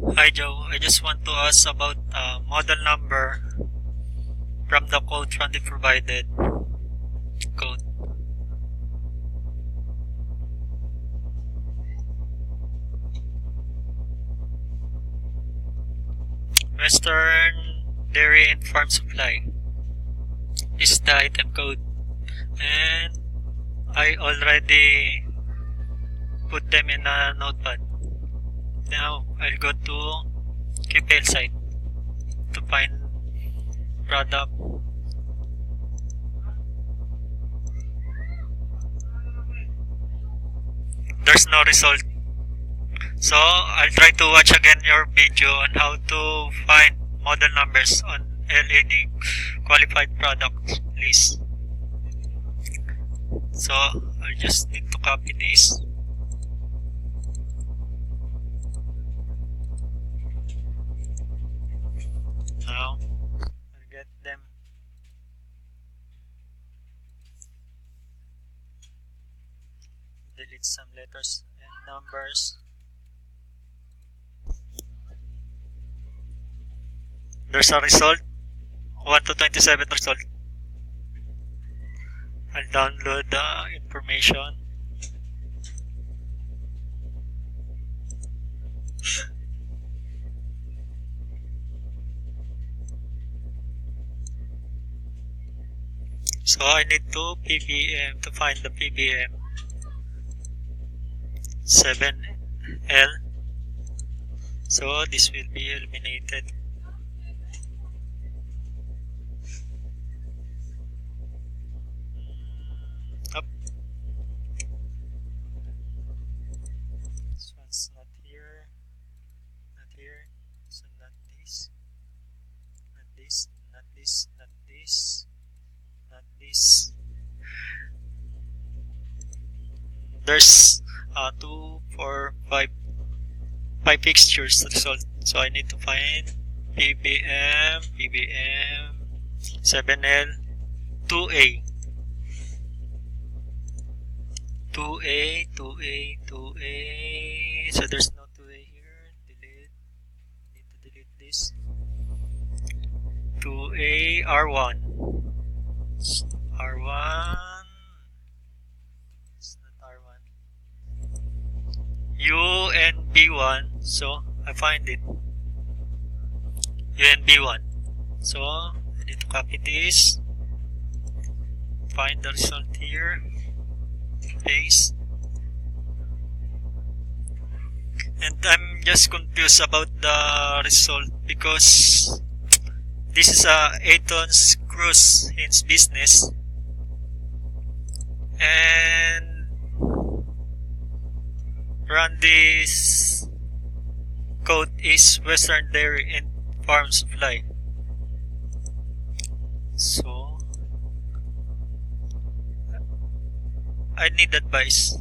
Hi Joe, I just want to ask about model number from the code from the provided code. Western Dairy and Farm Supply is the item code, and I already put them in a notepad. Now I'll go to QTL site to find product. There's no result. So I'll try to watch again your video on how to find model numbers on LED qualified product list. So I just need to copy this. Now I'll get them. Delete some letters and numbers. There's a result. 1 to 27 result. I'll download the information. So I need to PBM to find the PBM 7L. So this will be eliminated. Up. This one's not here. Not here. So not this. Not this. Not this. Not this. Not this. There's 2, 4, 5 fixtures result. So I need to find PBM 7L 2A 2A 2A 2A. So there's no 2A here. Delete. Need to delete this. 2A R1 R1. It's not R1. U and B1. So I find it. U and B1. So I need to copy this. Find the result here. Paste. And I'm just confused about the result because this is a Aton's cruise hinge business, and run this code is Western Dairy and Farm Supply. So I need advice.